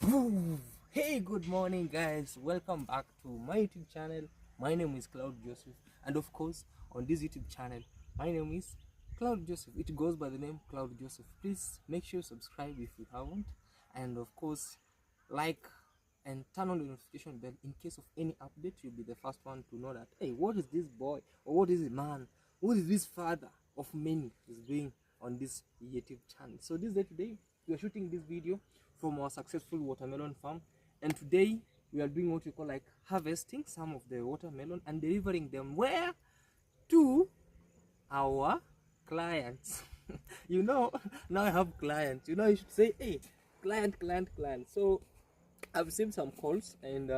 Woo! Hey, good morning, guys. Welcome back to my YouTube channel. My name is Claude Joseph, and of course, on this YouTube channel, my name is Claude Joseph. It goes by the name Claude Joseph. Please make sure you subscribe if you haven't, and of course, like and turn on the notification bell in case of any update. You'll be the first one to know that, hey, what is this boy or what is it, man? What is this father of many is doing on this YouTube channel? So this day today, we are shooting this video from our successful watermelon farm, and today we are doing what we call like harvesting some of the watermelon and delivering them where? To our clients. You know, now I have clients. You know, you should say, hey, client. So I've received some calls, and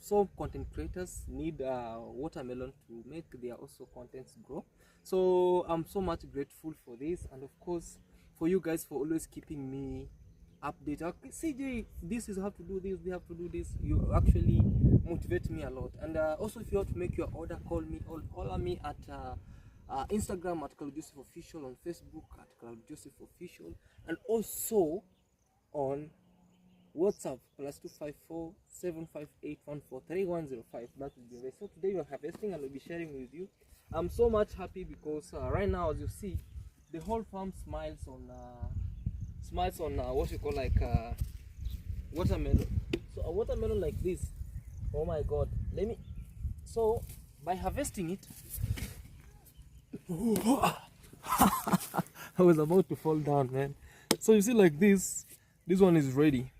some content creators need watermelon to make their also contents grow. So I'm so much grateful for this, and of course for you guys for always keeping me updated. Okay, CJ, this is how to do this, they have to do this. You actually motivate me a lot. And also, if you want to make your order, call me or holler me at Instagram at Claude Joseph Official, on Facebook at Claude Joseph Official, and also on WhatsApp +254 758 143 That will be great. So today we are harvesting and we'll be sharing with you. I'm so much happy because right now, as you see, the whole farm smiles on what you call like watermelon. So a watermelon like this, oh my god, so by harvesting it, I was about to fall down, man. So you see, like this one is ready.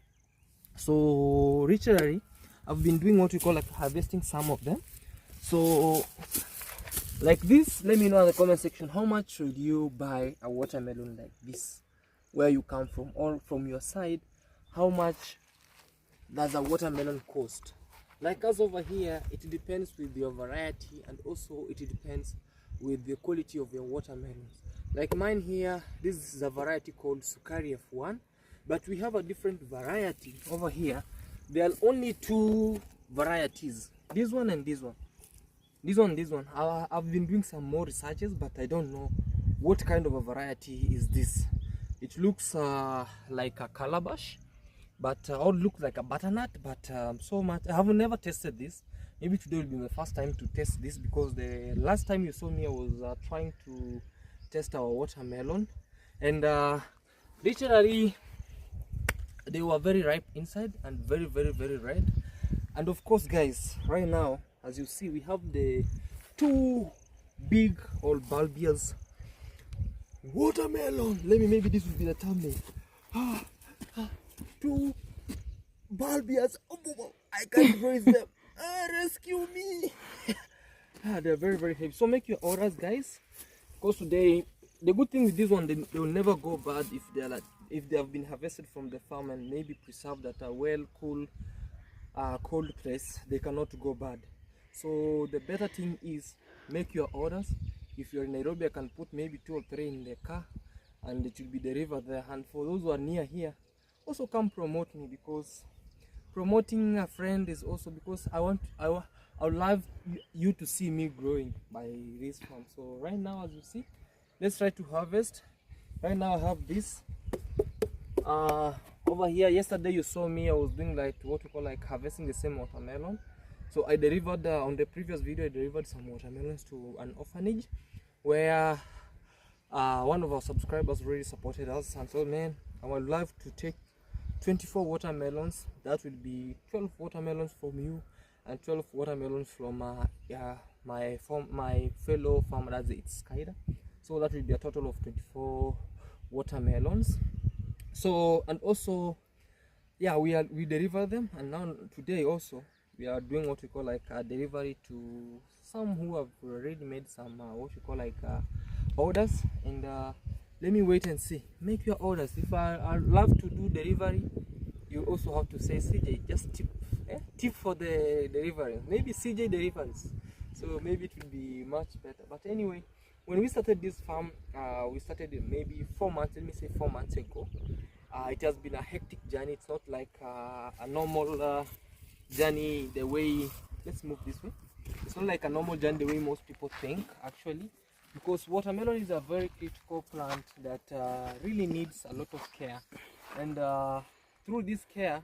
So literally I've been doing what we call like harvesting some of them. So like this, let me know in the comment section, how much should you buy a watermelon like this, where you come from, or from your side, how much does a watermelon cost? Like us over here, it depends with your variety, and also it depends with the quality of your watermelons. Like mine here, this is a variety called Sukari F1, but we have a different variety over here. There are only two varieties, this one and this one. This one. I've been doing some more researches, but I don't know what kind of a variety is this. It looks like a calabash, but or looks like a butternut, but so much I have never tested this. Maybe today will be my first time to test this, because the last time you saw me I was trying to test our watermelon, and literally they were very ripe inside and very red. And of course, guys, right now, as you see, we have the two big old bulbous watermelon. Maybe this will be the thumbnail. Two bulbous. Oh, I can't raise them. Rescue me. They're very heavy. So make your orders, guys, because today, the good thing with this one, they will never go bad if they have been harvested from the farm and maybe preserved at a well cool cold place. They cannot go bad. So the better thing is make your orders. If you're in Nairobi, I can put maybe 2 or 3 in the car and it will be delivered there. And for those who are near here, also come promote me, because promoting a friend is also because I would love you to see me growing by this farm. So right now, as you see, let's try to harvest. Right now I have this over here. Yesterday you saw me, I was doing like what we call like harvesting the same watermelon. So I delivered on the previous video, I delivered some watermelons to an orphanage where one of our subscribers really supported us, and so, man, I would love to take 24 watermelons. That will be 12 watermelons from you and 12 watermelons from my fellow farmer, that's it's Kaida. So that will be a total of 24 watermelons. So, and also, yeah, we deliver them, and now today also we are doing what we call like a delivery to some who have already made some what you call like orders. And let me wait and see. Make your orders. If I love to do delivery, you also have to say, CJ, just tip for the delivery. Maybe CJ deliveries, so maybe it will be much better. But anyway, when we started this farm, we started maybe 4 months, let me say 4 months ago. It has been a hectic journey. It's not like a normal journey the way, let's move this way. It's not like a normal journey the way most people think, actually, because watermelon is a very critical plant that really needs a lot of care. And through this care,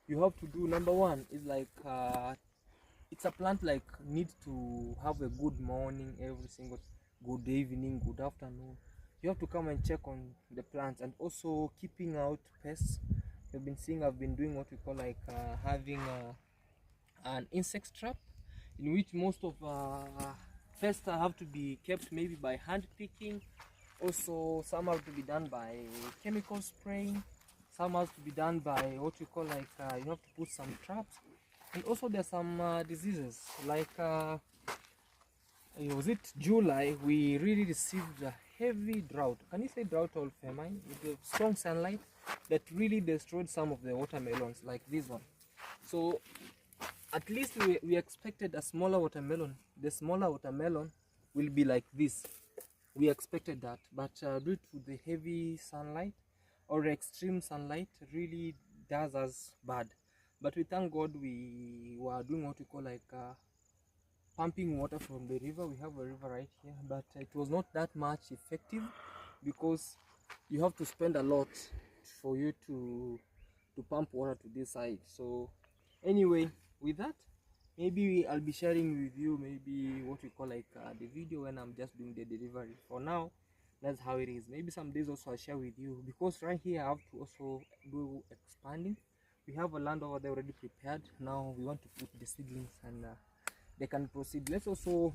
you have to do, number one is like it's a plant like needs to have a good morning every single, good evening, good afternoon. You have to come and check on the plants, and also keeping out pests. You've been seeing I've been doing what we call like having an insect trap, in which most of pests have to be kept maybe by hand picking. Also, some have to be done by chemical spraying. Some has to be done by what we call like you have to put some traps. And also there's some diseases like was it July, we really received a heavy drought. Can you say drought or famine? With the strong sunlight that really destroyed some of the watermelons like this one. So at least we expected a smaller watermelon. The smaller watermelon will be like this. We expected that, but due to the heavy sunlight or extreme sunlight really does us bad. But we thank God we were doing what we call like pumping water from the river. We have a river right here, but it was not that much effective because you have to spend a lot for you to pump water to this side. So anyway, with that, maybe I'll be sharing with you maybe what we call like the video when I'm just doing the delivery. For now, that's how it is. Maybe some days also I'll share with you, because right here I have to also do expanding. We have a land over there already prepared. Now we want to put the seedlings and they can proceed. Let's also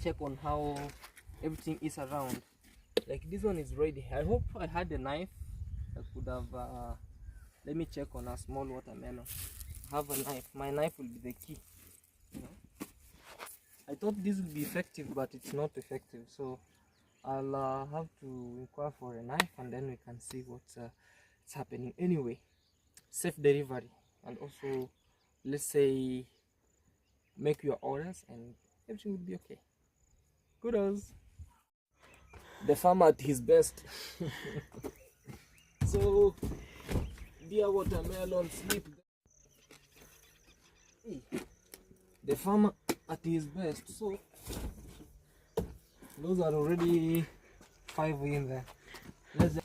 check on how everything is around. Like this one is ready. I hope I had a knife. I could have let me check on a small watermelon. I have a knife. My knife will be the key, you know. I thought this would be effective, but it's not effective, so I'll have to inquire for a knife and then we can see what's happening. Anyway, safe delivery, and also let's say make your orders and everything will be okay. Kudos. The farmer at his best. So dear watermelon, sleep. The farmer at his best. So those are already 5 in there. Let's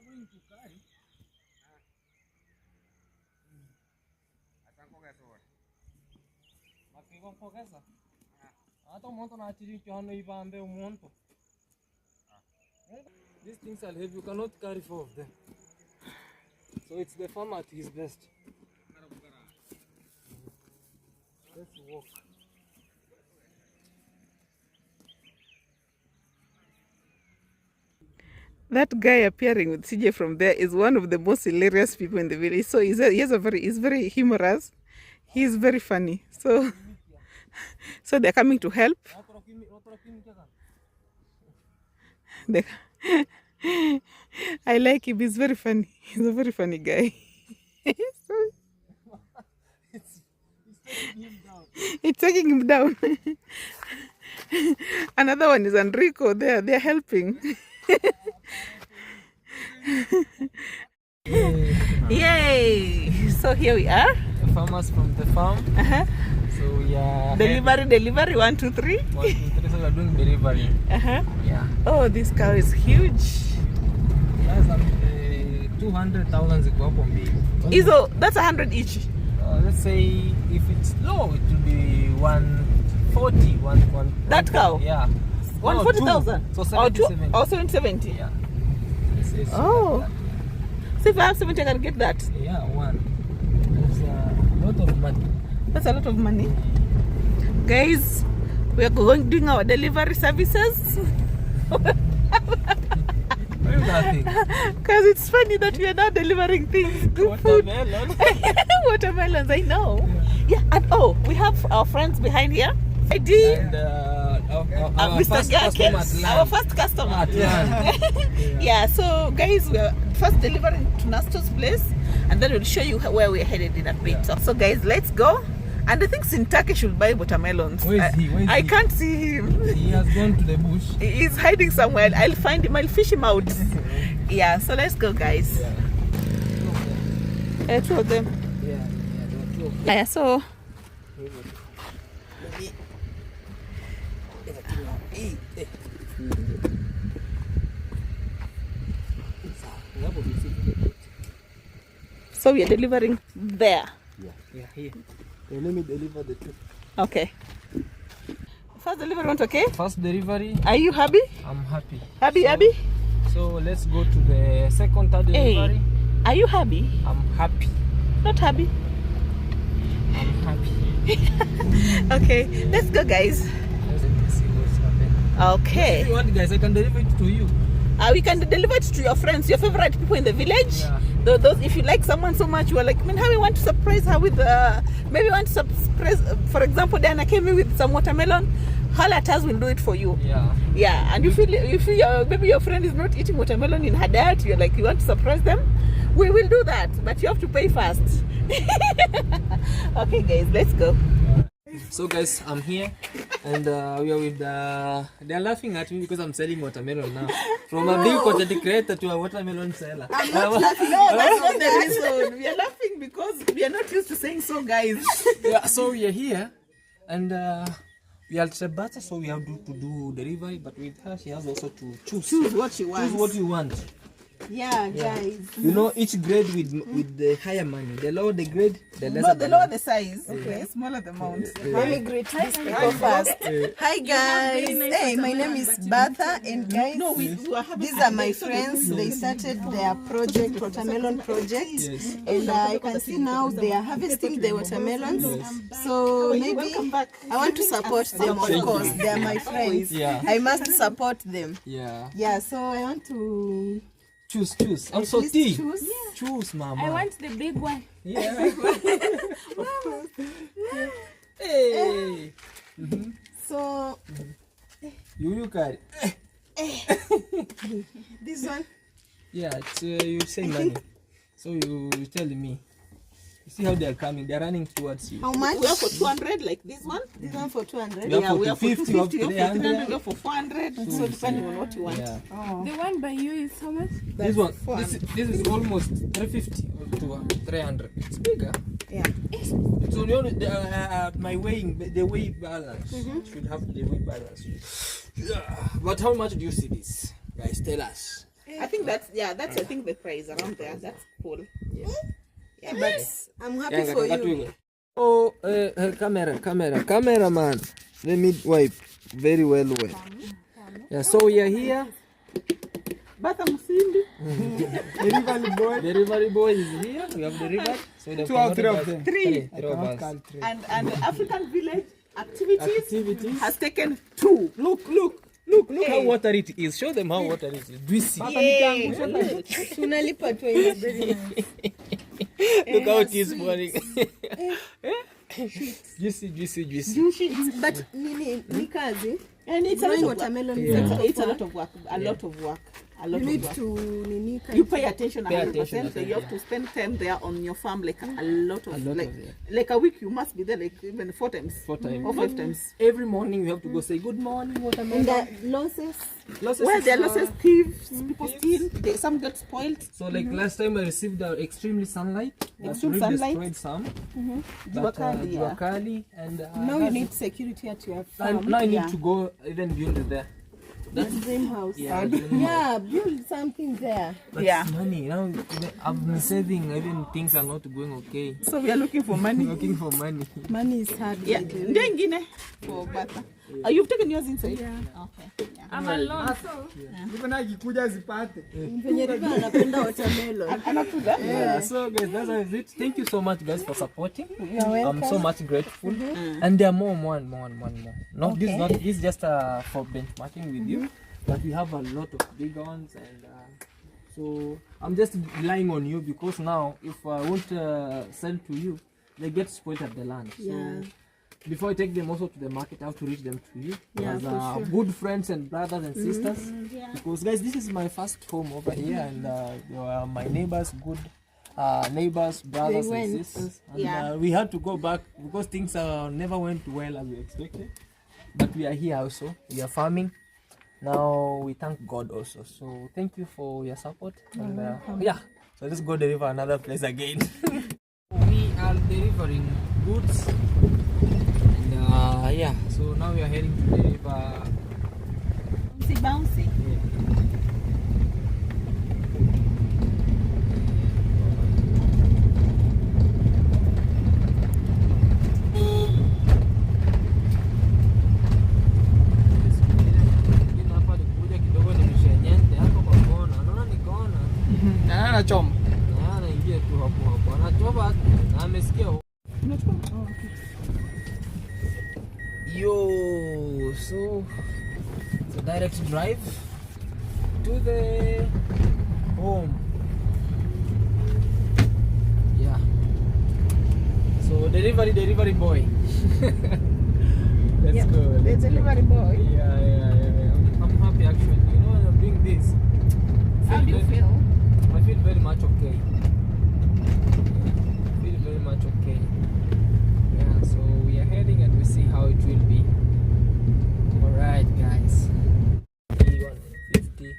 struggling to carry. These things are heavy, you cannot carry 4 of them. So it's the farmer at his best. Let's walk. That guy appearing with CJ from there is one of the most hilarious people in the village. So he's very humorous. He's very funny. So they're coming to help. I like him. He's very funny. He's a very funny guy. It's taking him down. Another one is Enrico. They're helping. Yay! So here we are. The farmers from the farm. So we are delivery 1, 2, 3. 1, 2, 3. So we are doing delivery. Yeah. Oh, this cow is huge. That's 200,000 ziko hapo mbili. That's 100 each. Let's say if it's low, it will be 140. That cow? Yeah. 140,000. So 70. Or 70. Yeah. Oh. So if I have 70, I can get that. Yeah, one. That's a lot of money. That's a lot of money. Guys, we are doing our delivery services. Why are you laughing? Because it's funny that we are now delivering things. Good Watermelon. Watermelons, I know. Yeah, and we have our friends behind here. And our first customer at land. Our first customer at land. Yeah, so guys, we are first delivering to Nasto's place, and then we'll show you where we're headed in a bit. So guys, let's go And I think in Turkey should buy watermelons. Where is he? Where is I he? can't see him. He has gone to the bush. He's hiding somewhere. I'll find him. I'll fish him out. Yeah, so let's go, guys. Yeah. Two of them. Yeah, there were two of them. Yeah, so we are delivering there. Yeah, here. Okay, let me deliver the two. Okay. First delivery went okay? First delivery, Are you happy? I'm happy. Happy? So let's go to the second, third delivery. Hey, are you happy? I'm happy. Not happy? I'm happy. Okay, let's go, guys. Let's see what's happening. Okay. If you want, guys, I can deliver it to you. We can deliver it to your friends, your favorite people in the village. Yeah. Those, if you like someone so much, you are like, I mean, how we want to surprise her with, maybe want to surprise, for example, Diana came in with some watermelon. Holla at us, will do it for you. Yeah. Yeah, and if maybe your friend is not eating watermelon in her diet, you're like, you want to surprise them, we will do that, but you have to pay first. Okay, guys, let's go. So guys, I'm here and we are with they're laughing at me because I'm selling watermelon now. From a big content creator to a watermelon seller. I'm not laughing. No, that's not the reason. We are laughing because we are not used to saying so, guys. Yeah, so we are here and we are Trebata, so we have to do delivery, but with her she has also to choose What you want. choose what you want. Yeah, guys. You know, each grade with the higher money. The lower the grade, the lesser The lower the size, okay, smaller the amount. Let me greet these people first. Hi guys. Hey, my name is Bertha, and guys, these are my friends. They started their project, watermelon project, and you can see now they are harvesting the watermelons. So maybe I want to support them. Of course, they are my friends. Yeah. I must support them. Yeah. So I want to Choose. Also least tea. choose. Choose, mama. I want the big one. Yeah. Hey. So You carry. this one. Yeah, it's, you say money. So you tell me. You see how they are coming? They are running towards you. How much? We have for 200, like this one. This one for 200. We have Yeah, for we have for 250, we have 250, we have for 300, 300. we have for 400. So depending on what you want. Yeah. The one by you is how much? This one, this is almost 350 to 300. It's bigger. Yeah. So you know, my weighing, the weight balance should have the weight balance. Yeah. But how much do you see this, guys? Tell us. I think that's I think the price around there. That's cool. Yeah, but I'm happy for you. Oh, cameraman. Let me wipe very well. Yeah, so we are here. Bata Musindi. Delivery boy is here. We have delivered. So the 2 or 3 of them. Three. Three of us. And the African village activities Activities. has taken 2. Look how water it is. Show them how water it is. Do you see? Tunalipa 20. Look how it is morning. Juicy. But ni kazi. And it's Growing a watermelon It's a lot of work. A lot of work. You need to You pay attention Pay 100%. attention, So you have to spend time there on your farm, like a lot of lot like of it. like a week. You must be there like even 4 times. 4 times. Or 5 times. Every morning we have to go say good morning, watermelon. and the losses. Losses Well, is, there are losses, thieves, people steal. Some get spoiled. So like last time I received extremely sunlight. Extreme Really sunlight. destroyed some. Jua kali, yeah. Jua kali, and Now you need security at your farm. now I need Yeah. to go even build there. That's dream house. Yeah, Yeah, build something there. That's Yeah. money. Now I've been saving, even things are not going okay. So we are looking for money. Looking for money. Money is hard. Yeah. Ndio ingine for Bata. You've taken yours inside? Yeah. Okay. Yeah. I'm alone, so Niko na kikuja zipate. Venye Riva anapenda watermelon. Anakuza? Yeah. So guys, that's it. Thank you so much guys for supporting. You're welcome. I'm so much grateful. And there are more. No, this is just for benchmarking with you, but we have a lot of big ones, and so I'm just relying on you, because now if I won't sell to you, they get spoiled at the land. Yeah. So before I take them also to the market, I have to reach them to you Yeah, as for sure. good friends and brothers and sisters. Because guys, this is my first home over here, and you are my neighbors, good neighbors, brothers, They and went. sisters. And, Yeah. we had to go back because things never went well as we expected. But we are here also. We are farming. Now we thank God also. So thank you for your support. And yeah, so let's go deliver another place again. We are delivering goods. And yeah, so now we are heading to deliver. Bouncy. Anachoma. Anaingia tu hapo hapo, anachoma na amesikia. Yo, so it's a direct drive to the home. Yeah. So delivery boy. Let's go. The Let's go. delivery boy. Yeah. I'm happy actually. You know when I'm doing this, How do you feel? I feel very much okay. I feel very much okay. Yeah, so we are heading and we see how it will be. Alright guys. 150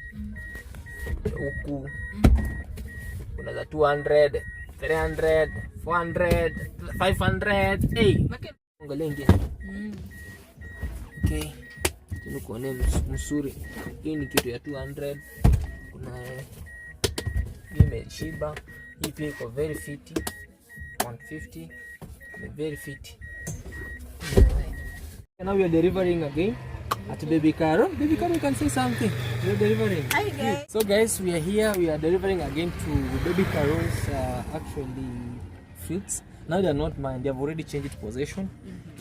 huku kuna za 200, 300, 400, 500. Hey, angalia ingine. Okay. Tunakuone msuri. Hii ni kitu ya 200. Kuna imeshiba. Hii pia iko very fit. 150. Very fit. Now we are delivering again at Baby Caro. Baby Caro, you can say something. We are delivering. Hi guys. So guys, we are here. We are delivering again to Baby Caro's actually fruits. Now they are not mine. They have already changed possession.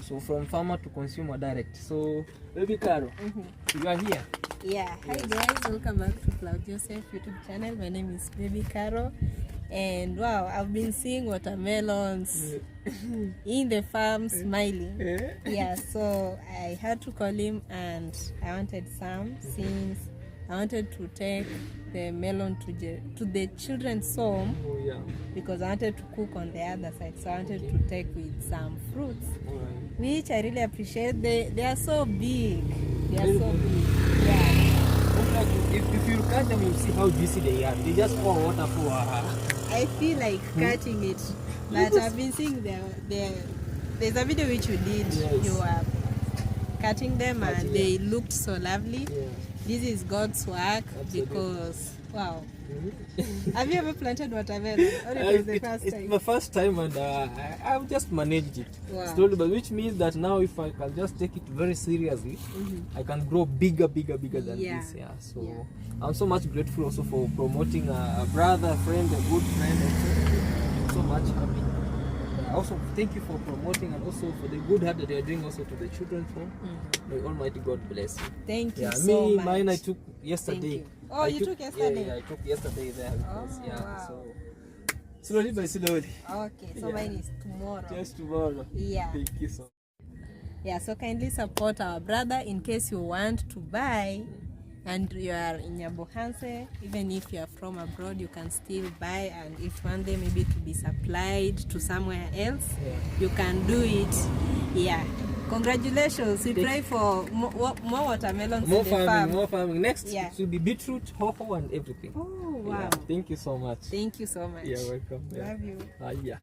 So from farmer to consumer direct. So Baby Caro, you are here. Yeah, hi guys, welcome back to Claude YouTube channel. My name is Baby Caro, and wow, I've been seeing watermelons in the farm smiling. Yeah, so I had to call him and I wanted some since I wanted to take the melon to the children's home Oh yeah. because I wanted to cook on the other side. So I wanted to take with some fruits, Alright. which I really appreciate. They are so big. They are Very so good. big. Yeah. If you look at them, you see how juicy they are. They just pour water for I feel like cutting it, but I've been seeing there's a video which you did. Yes. You were cutting them and yeah. they looked so lovely. Yeah. This is God's work. Absolutely. Because wow. Have you ever planted watermelon? Or it was the first It's time? my first time and I've just managed it Wow. slowly, but which means that now if I can just take it very seriously, I can grow bigger than Yeah. this. Yeah. So Yeah. I'm so much grateful also for promoting a brother, a friend, a good friend. I'm so much happy. Also, thank you for promoting and also for the good heart that you're doing also to the children's home. May Almighty God bless you. Thank you Yeah, so me, much. mine I took yesterday. you. Oh, you took yesterday? Yeah, I took yesterday there because Oh, yeah. wow. So slowly by slowly. Okay, so Yeah. mine is tomorrow. Just tomorrow. Yeah. Thank you so much. Yeah, so kindly support our brother in case you want to buy and you are in Nyabohanse. Even if you are from abroad, you can still buy, and if one day maybe to be supplied to somewhere else, Yeah. you can do it. Yeah, congratulations. We pray for more watermelons More in the farming, farm. more farming. Next Yeah. it will be beetroot, hoho, and everything. Oh wow. Yeah. Thank you so much. Thank you so much. You're welcome. Yeah. Love you. Yeah.